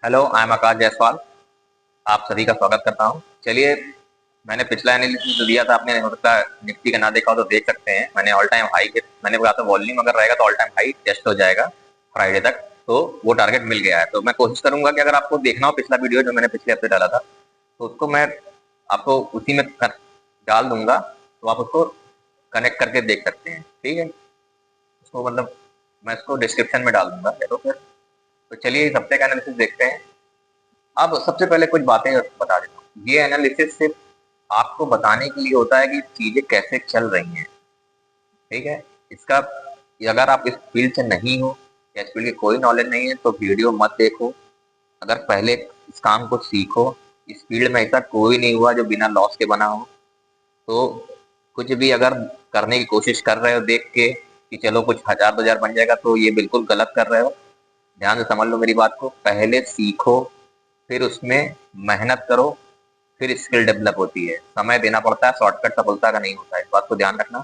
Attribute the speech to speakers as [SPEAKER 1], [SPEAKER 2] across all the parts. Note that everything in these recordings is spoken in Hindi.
[SPEAKER 1] हेलो, आई एम आकाश जायसवाल। आप सभी का स्वागत करता हूँ। चलिए, मैंने पिछला एनालिसिस जो दिया था, आपने हो सकता है निफ्टी का ना देखा हो तो देख सकते हैं। मैंने ऑल टाइम हाई के मैंने बोला था वॉल्यूम अगर रहेगा तो ऑल टाइम हाई टेस्ट हो जाएगा फ्राइडे तक। तो वो टारगेट मिल गया है। तो मैं कोशिश करूंगा कि अगर आपको देखना हो पिछला वीडियो जो मैंने पिछले हफ्ते डाला था, तो उसको मैं आपको उसी में डाल दूंगा, तो आप उसको कनेक्ट करके देख सकते हैं। ठीक है, उसको मतलब मैं इसको डिस्क्रिप्शन में डाल दूंगा, तो फिर तो चलिए इस हफ्ते का एनालिसिस देखते हैं। अब सबसे पहले कुछ बातें बता देता हूँ। ये एनालिसिस सिर्फ आपको बताने के लिए होता है कि चीजें कैसे चल रही हैं। ठीक है, इसका अगर आप इस फील्ड से नहीं हो या इस फील्ड की कोई नॉलेज नहीं है तो वीडियो मत देखो। अगर पहले इस काम को सीखो। इस फील्ड में ऐसा कोई नहीं हुआ जो बिना लॉस के बना हो। तो कुछ भी अगर करने की कोशिश कर रहे हो देख के कि चलो कुछ 1000-2000 बन जाएगा, तो ये बिल्कुल गलत कर रहे हो। ध्यान से समझ लो मेरी बात को। पहले सीखो, फिर उसमें मेहनत करो, फिर स्किल डेवलप होती है। समय देना पड़ता है, शॉर्टकट सफलता का नहीं होता है, इस बात को ध्यान रखना।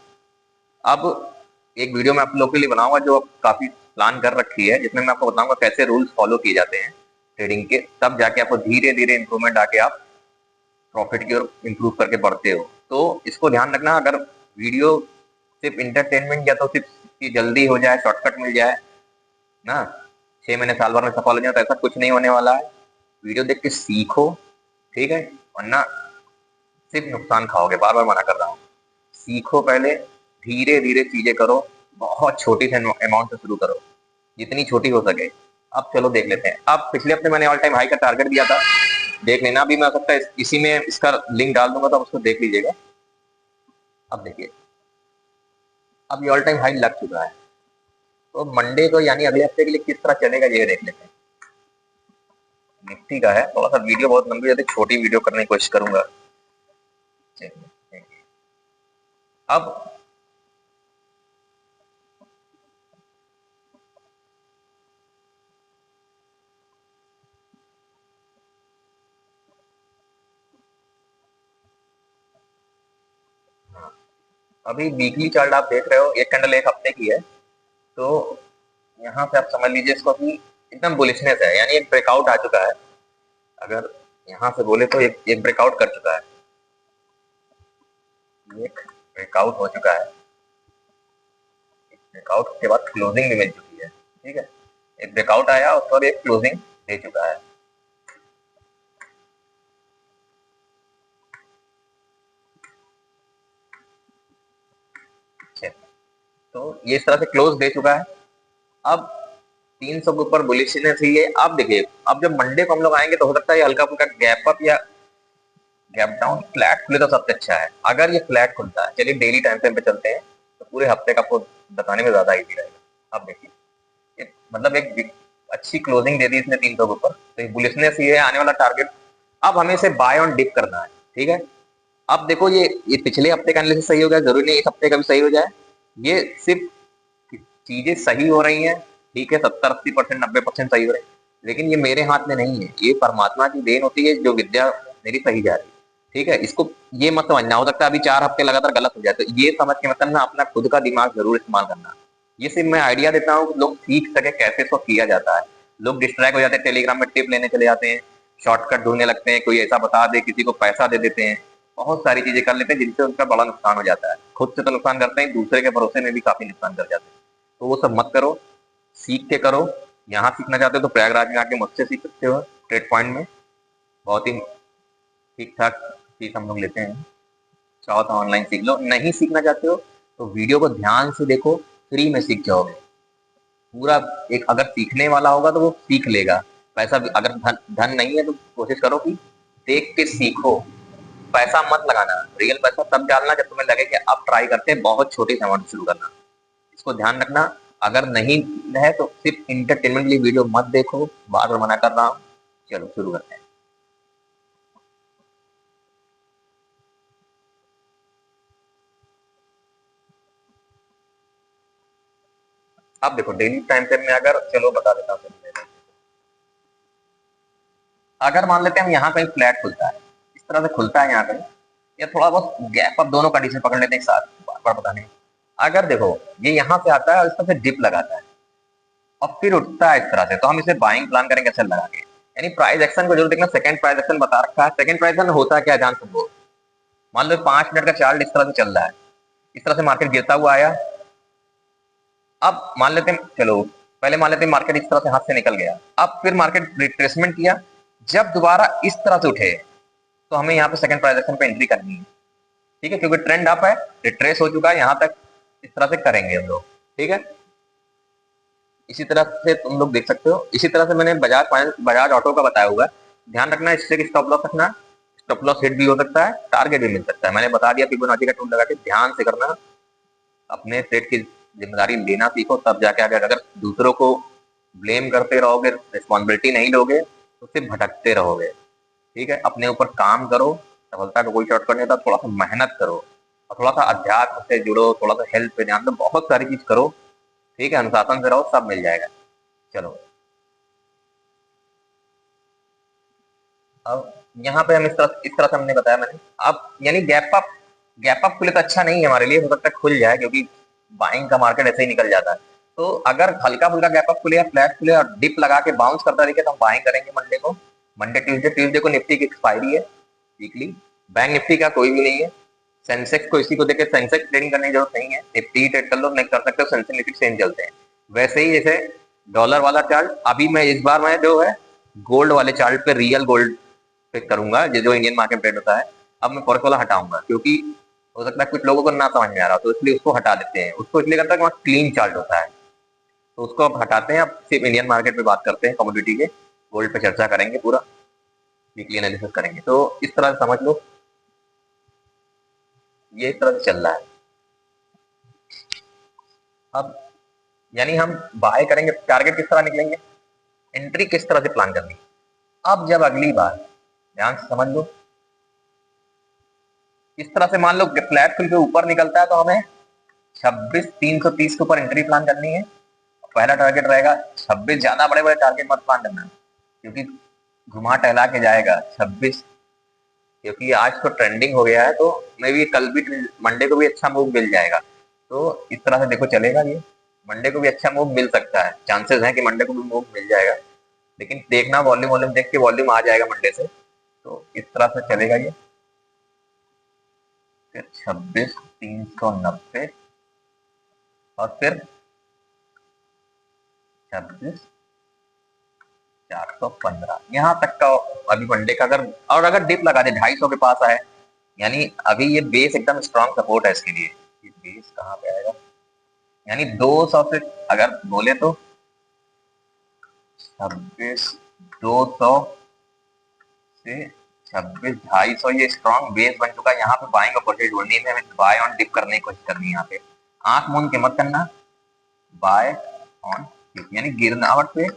[SPEAKER 1] अब एक वीडियो मैं आप लोगों के लिए बनाऊंगा जो काफी प्लान कर रखी है, जिसमें मैं आपको बताऊंगा कैसे रूल्स फॉलो किए जाते हैं ट्रेडिंग के, तब जाके आपको धीरे धीरे इंप्रूवमेंट आके आप प्रॉफिट की ओर इंप्रूव करके बढ़ते हो। तो इसको ध्यान रखना। अगर वीडियो सिर्फ इंटरटेनमेंट या तो सिर्फ कि जल्दी हो जाए, शॉर्टकट मिल जाए ना, 6 महीने साल भर में सफल हो जाए, तो ऐसा कुछ नहीं होने वाला है। वीडियो देख के सीखो, ठीक है, वरना सिर्फ नुकसान खाओगे। बार बार मना कर रहा हूँ, सीखो पहले, धीरे धीरे चीजें करो। बहुत छोटी से अमाउंट से शुरू करो, जितनी छोटी हो सके। अब चलो देख लेते हैं। अब पिछले हफ्ते मैंने ऑल टाइम हाई का टारगेट दिया था, देख लेना। अभी मैं हो सकता है इसी में इसका लिंक डाल दूंगा, तो आप उसको देख लीजिएगा। अब देखिए, अब ये ऑल टाइम हाई लग चुका है। तो मंडे को यानी अगले हफ्ते के लिए किस तरह चलेगा ये देख लेते हैं। निफ्टी का है, थोड़ा सा वीडियो बहुत लंबी है, छोटी वीडियो करने की कोशिश करूंगा। अब अभी वीकली चार्ट आप देख रहे हो, एक कैंडल एक हफ्ते की है। तो यहाँ से आप समझ लीजिए इसको कि एकदम बुलिशनेस है, यानी एक ब्रेकआउट आ चुका है। अगर यहाँ से बोले तो एक ब्रेकआउट कर चुका है, एक ब्रेकआउट हो चुका है। ब्रेकआउट के बाद क्लोजिंग भी मिल चुकी है। ठीक है, एक ब्रेकआउट आया और एक क्लोजिंग दे चुका है। तो ये इस तरह से क्लोज दे चुका है। अब 300 के ऊपर बुलिशनेस ही है। अब देखिए, अब जब मंडे को हम लोग आएंगे तो हो सकता है हल्का फुल्का गैप अप या गैप डाउन, फ्लैट खुले तो सबसे अच्छा है। अगर ये फ्लैट खुलता है, चलिए डेली टाइम फ्रेम पे चलते हैं, तो पूरे हफ्ते का आपको बताने में ज्यादा इजी रहेगा। अब देखिए, मतलब एक अच्छी क्लोजिंग दे दी इसने 300 के ऊपर, तो ये बुलिशनेस ये है आने वाला टारगेट। अब हमें इसे बाय ऑन डिप करना है। ठीक है, अब देखो ये पिछले हफ्ते का एनालिसिस सही हो गया, जरूरी नहीं इस हफ्ते का भी सही हो जाए। ये सिर्फ चीजें सही हो रही हैं, ठीक है, 70-80%, 90% सही हो रही है, लेकिन ये मेरे हाथ में नहीं है। ये परमात्मा की देन होती है, जो विद्या मेरी सही जा रही है। ठीक है, इसको ये मत समझना हो सकता है अभी 4 हफ्ते लगातार गलत हो जाए, तो ये समझ के मतलब ना अपना खुद का दिमाग जरूर इस्तेमाल करना। ये सिर्फ मैं आइडिया देता हूँ कि लोग सीख सके कैसे इसको किया जाता है। लोग डिस्ट्रैक्ट हो जाते हैं, टेलीग्राम में टिप लेने चले जाते हैं, शॉर्टकट ढूंढने लगते हैं, कोई ऐसा बता दे, किसी को पैसा दे देते हैं, बहुत सारी चीजें कर लेते हैं जिनसे उनका बड़ा नुकसान हो जाता है। खुद से तो नुकसान करते हैं, दूसरे के भरोसे में भी काफी नुकसान कर जाते हैं। तो वो सब मत करो, सीख के करो। यहाँ सीखना चाहते हो तो प्रयागराज में आके मुझसे सीख सकते हो, ट्रेड पॉइंट में बहुत ही ठीक ठाक फीस हम लोग लेते हैं। चाहो तो ऑनलाइन सीख लो, नहीं सीखना चाहते हो तो वीडियो को ध्यान से देखो, फ्री में सीख जाओगे पूरा। एक अगर सीखने वाला होगा तो वो सीख लेगा। पैसा भी अगर धन धन नहीं है तो कोशिश करो कि देख के सीखो। पैसा मत लगाना, रियल पैसा तब डालना जब तुम्हें लगे कि आप ट्राई करते हैं, बहुत छोटे से अमाउंट शुरू करना। इसको ध्यान रखना। अगर नहीं है तो सिर्फ इंटरटेनमेंट के लिए वीडियो मत देखो, बार बार मना कर रहा हूँ। चलो शुरू करते हैं। अब देखो डेली टाइम फ्रेम में अगर, चलो बता देता हूँ। अगर मान लेते हैं हम यहाँ कहीं फ्लैट खुलता है, इस तरह से खुलता है यहाँ कहीं, या थोड़ा बहुत गैप अप, दोनों कंडीशन पकड़ लेते हैं एक साथ, बार बार बताने। अगर देखो ये यहाँ से आता है और इस तरह से डिप लगाता है और फिर उठता है इस तरह से, तो हम इसे बाइंग प्लान करेंगे अच्छा लगा के। यानी प्राइस एक्शन को जरूर देखना। सेकंड प्राइस एक्शन बता रखा है। सेकंड प्राइस एक्शन होता है क्या, ध्यान सुनो। मान लो 5 मिनट का चार्ट इस तरह से चल रहा है, इस तरह से मार्केट गिरता हुआ आया। अब मान लेते हैं, चलो पहले मान लेते हैं मार्केट इस तरह से हाथ से निकल गया। अब फिर मार्केट रिट्रेसमेंट किया, जब दोबारा इस तरह से उठे तो हमें यहाँ पे सेकंड प्राइस एक्शन पे एंट्री करनी है। ठीक है, क्योंकि ट्रेंड अप है, रिट्रेस हो चुका है, यहाँ तक इस तरह से करेंगे हम लोग। ठीक है, इसी तरह से तुम लोग देख सकते हो। इसी तरह से मैंने बजाज ऑटो का बताया हुआ है। ध्यान रखना, इससे स्टॉप लॉस रखना। स्टॉप लॉस हिट भी हो सकता है, टारगेट भी मिल सकता है। मैंने बता दिया फिबोनाची का टूल लगा के ध्यान से करना। अपने ट्रेड की जिम्मेदारी लेना सीखो, तब जाके आगे। अगर दूसरों को ब्लेम करते रहोगे, रिस्पॉन्सिबिलिटी नहीं लोगे, तो सिर्फ भटकते रहोगे। ठीक है, अपने ऊपर काम करो। सफलता का कोई शॉर्टकट नहीं था। थोड़ा सा मेहनत करो और थोड़ा सा अध्यात्म से जुड़ो, थोड़ा सा हेल्थ पे ध्यान दो, बहुत सारी चीज करो। ठीक है, अनुशासन से रहो, सब मिल जाएगा। चलो, अब यहाँ पे हम इस तरह से हमने बताया मैंने। अब यानी गैप अप खुले तो अच्छा नहीं है हमारे लिए, हो सकता है खुल जाए, क्योंकि बाइंग का मार्केट ऐसे ही निकल जाता है। तो अगर हल्का फुल्का गैप अप खुले या फ्लैट खुले और डिप लगा के बाउंस करता दिखे तो हम बाइंग करेंगे मंडे को। मंडे ट्यूसडे ट्यूसडे को निफ्टी की एक्सपायरी है वीकली। बैंक निफ्टी का कोई भी नहीं है। सेंसेक्स को इसी को देखे सेंसेक्स ट्रेडिंग करने की जरूरत नहीं है। निफ्टी ट्रेड कर लो, नहीं कर सकते हो, सेंसेक्स निफ्टी सेम चलते हैं। वैसे ही जैसे डॉलर वाला चार्ट, अभी मैं इस बार मैं जो है गोल्ड वाले चार्ट पे, रियल गोल्ड पे करूंगा, जो इंडियन मार्केट ट्रेड होता है। अब मैं फॉरेक्स वाला हटाऊंगा, क्योंकि हो सकता है कुछ लोगों को ना समझ में आ रहा हो, तो इसलिए उसको हटा देते हैं। उसको इसलिए करता है कि वहाँ क्लीन चार्ट होता है, तो उसको अब हटाते हैं। अब सिर्फ इंडियन मार्केट पे बात करते हैं, कमोडिटी के। गोल्ड पे चर्चा करेंगे, पूरा वीकली एनालिसिस करेंगे। तो इस तरह से समझ लो, ये इस तरह से चल रहा है। अब यानी हम बाय करेंगे, टारगेट किस तरह निकलेंगे, एंट्री किस तरह से प्लान करनी। अब जब अगली बार ध्यान से समझ लो, इस तरह से मान लो फ्लैट खुल के ऊपर निकलता है, तो हमें 26,330 के ऊपर एंट्री प्लान करनी है। पहला टारगेट रहेगा 26। ज्यादा बड़े बड़े टारगेट मत प्लान करना, क्योंकि घुमा टहला के जाएगा 26। क्योंकि आज तो ट्रेंडिंग हो गया है, तो मे भी कल भी, मंडे को भी अच्छा मूव मिल जाएगा। तो इस तरह से देखो चलेगा ये। मंडे को भी अच्छा मूव मिल सकता है, चांसेस हैं कि मंडे को भी मूव मिल जाएगा। लेकिन देखना, वॉल्यूम वॉल्यूम देख के वॉल्यूम आ जाएगा मंडे से। तो इस तरह से चलेगा ये। फिर 26,390 और फिर 26,415, यहाँ तक का अभी मंडे का। अगर डिप लगा दे 250 के पास आए, यानी अभी ये बेस एकदम स्ट्रॉन्ग सपोर्ट है इसके लिए। ये बेस कहाँ पे आएगा, यानी 200 से अगर बोले तो 26,200 से 26,250, ये स्ट्रॉन्ग बेस बन चुका है। यहाँ पे बाइंग अपॉर्चुनिटी ढूंढनी है, हमें बाय ऑन डिप करने की कोशिश करनी है। यहाँ पे आंख मूंद के मत करना, बाय ऑन डिप यानी गिरनावट पे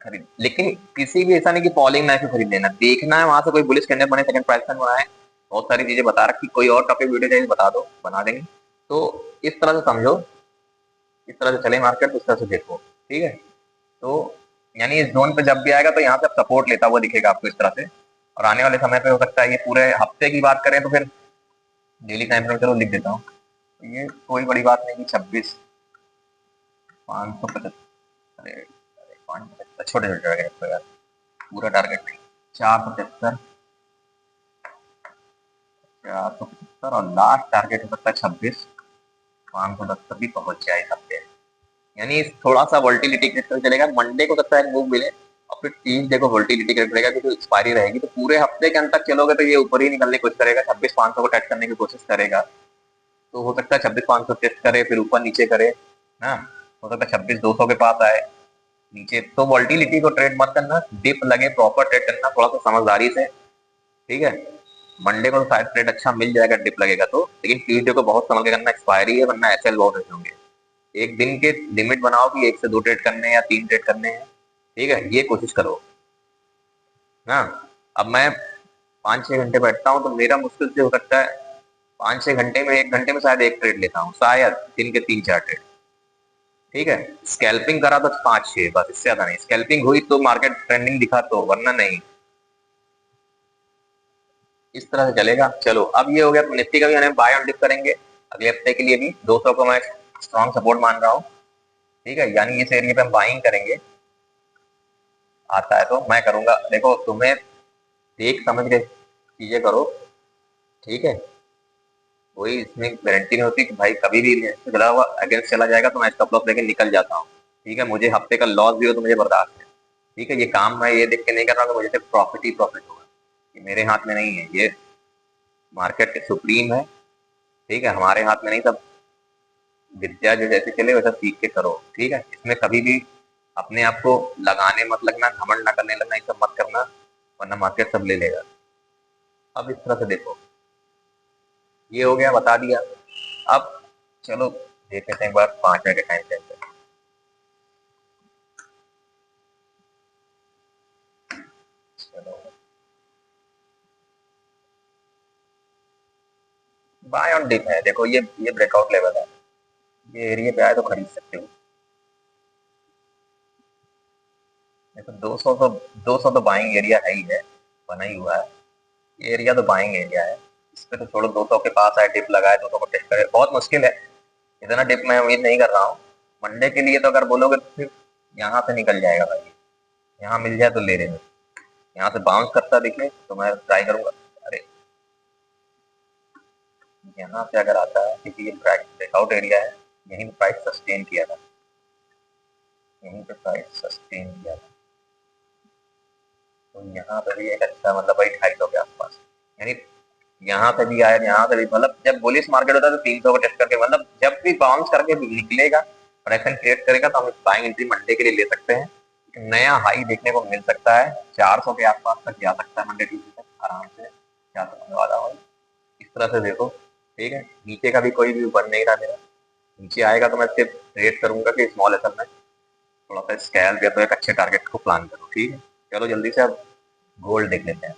[SPEAKER 1] खरीद। लेकिन किसी भी ऐसा नहीं कि फॉलिंग नाइफ पे खरीद लेना, देखना है वहां से कोई बुलिश कैंडल बने, सेकंड प्राइस बनाए। बहुत सारी चीजें बता रखी, कोई और टॉपिक वीडियो चाहिए बता दो, बना देंगे। तो इस तरह से समझो, इस तरह से चले मार्केट, इस तरह से देखो। ठीक है, तो यानी इस जोन पे जब भी आएगा तो यहाँ से सपोर्ट लेता हुआ दिखेगा आपको इस तरह से। और आने वाले समय पे हो सकता है, ये पूरे हफ्ते की बात करें तो फिर डेली टाइम फ्रेम चलो लिख देता हूँ। तो ये कोई बड़ी बात नहीं कि 26,575, अरे छोटे छोटे टारगेट रखो यार, पूरा टारगेट नहीं। 475, 475 और लास्ट टारगेट हो सकता है 26,570 भी पहुंच जाए हफ्ते। यानी थोड़ा सा वोल्टिलिटी क्रिटिकल चलेगा। मंडे को सकता है मूव मिले, और फिर ट्यूसडे को वोल्टिलिटी क्रिटिकल रहेगा, क्योंकि एक्सपायरी रहेगी। तो पूरे हफ्ते के अंत तक चलोगे तो ये ऊपर ही निकलने की कोशिश करेगा, 26,500 को टच करने की कोशिश करेगा। तो हो सकता है 26,500 टेस्ट करे, फिर ऊपर नीचे करे ना। हो सकता है 26,200 के पास आए नीचे। तो वोल्टिलिटी को ट्रेड मत करना, डिप लगे प्रॉपर ट्रेड करना, थोड़ा सा समझदारी से। ठीक है, मंडे को तो शायद ट्रेड अच्छा मिल जाएगा डिप लगेगा तो, लेकिन ट्यूसडे को बहुत संभल के करना, एक्सपायरी है, वरना एसएल बहुत अच्छे होंगे। एक दिन के लिमिट बनाओ कि 1 से 2 ट्रेड करने हैं या 3 ट्रेड करने हैं। ठीक है, ये कोशिश करो ना। अब मैं 5-6 घंटे बैठता हूँ, तो मेरा मुश्किल से हो सकता है 5-6 घंटे में, 1 घंटे में शायद 1 ट्रेड लेता हूँ, शायद दिन के 3-4 ट्रेड। ठीक है, स्कैल्पिंग करा तो 5-6, बस इससे ज्यादा नहीं। स्कैल्पिंग हुई तो मार्केट ट्रेंडिंग दिखा तो, वरना नहीं। इस तरह से चलेगा। चलो, अब ये हो गया। निफ्टी का भी हमें बाय ऑन डिप करेंगे अगले हफ्ते के लिए भी। 200 को मैं स्ट्रॉन्ग सपोर्ट मान रहा हूँ। ठीक है, यानी इस एरिया पे हम बाइंग करेंगे। आता है तो मैं करूंगा। देखो तुम्हें देख समझ के चीजें करो, ठीक है। कोई इसमें गारंटी नहीं होती कि भाई कभी भी चला हुआ अगेंस्ट चला जाएगा तो मैं स्टॉप लॉस लेके निकल जाता हूँ, ठीक है। मुझे हफ्ते का लॉस भी हो तो मुझे बर्दाश्त है, ठीक है। ये काम मैं ये देख के नहीं कर रहा हूँ कि मुझे सिर्फ प्रॉफिट ही प्रॉफिट होगा, ये मेरे हाथ में नहीं है। ये मार्केट के सुप्रीम है, ठीक है, हमारे हाथ में नहीं। सब विद्या जो जैसे चले वैसा सीख के करो, ठीक है। इसमें कभी भी अपने आप को लगाने मत लगना, घमंड ना करने लगना, ये सब मत करना, वरना मार्केट सब ले लेगा। अब इस तरह से देखो, ये हो गया, बता दिया। अब चलो देख लेते हैं एक बार 5 मिनट के टाइम फ्रेम पे। चलो बाय ऑन डिप है, देखो ये ब्रेकआउट लेवल है, ये एरिया पे आए तो खरीद सकते हो। देखो 200 तो बाइंग एरिया है ही है, बना ही हुआ है। ये एरिया तो बाइंग एरिया है, इस पे तो छोड़ो। 200 के पास आए, डिप लगाए, 200 को टेस्ट करे, बहुत मुश्किल है। इतना डिप मैं उम्मीद नहीं कर रहा हूँ मंडे के लिए। तो अगर बोलोगे तो फिर यहाँ से निकल जाएगा भाई, यहाँ मिल जाए तो ले लेना। यहाँ से बाउंस करता दिखे तो मैं ट्राई करूंगा। अरे यहाँ से अगर आता है, क्योंकि ये ब्रेकआउट एरिया है, यहीं पे प्राइस सस्टेन किया था, यहीं पे प्राइस सस्टेन किया था। तो यहाँ पे भी एक अच्छा मतलब भाई 250 के आसपास, यानी यहाँ से भी आया, यहाँ से भी। मतलब जब बुलिश मार्केट होता है तो 300 को टेस्ट करके, मतलब जब भी बाउंस करके निकलेगा और ऐसा क्रिएट करेगा तो हम बाइंग एंट्री मंडे के लिए ले सकते हैं। नया हाई देखने को मिल सकता है, 400 के आसपास तक जा सकता है मंडे ट्यूजडे तक आराम से, जा सकने वाला हो। इस तरह से देखो, ठीक है। नीचे का भी कोई भी बन नहीं रहा मेरा, नीचे आएगा तो मैं सिर्फ ट्रेड करूंगा कि स्मॉल एसएल में थोड़ा सा स्कैल या तो एक अच्छे टारगेट को प्लान करो, ठीक है। चलो जल्दी से अब गोल्ड देख लेते हैं।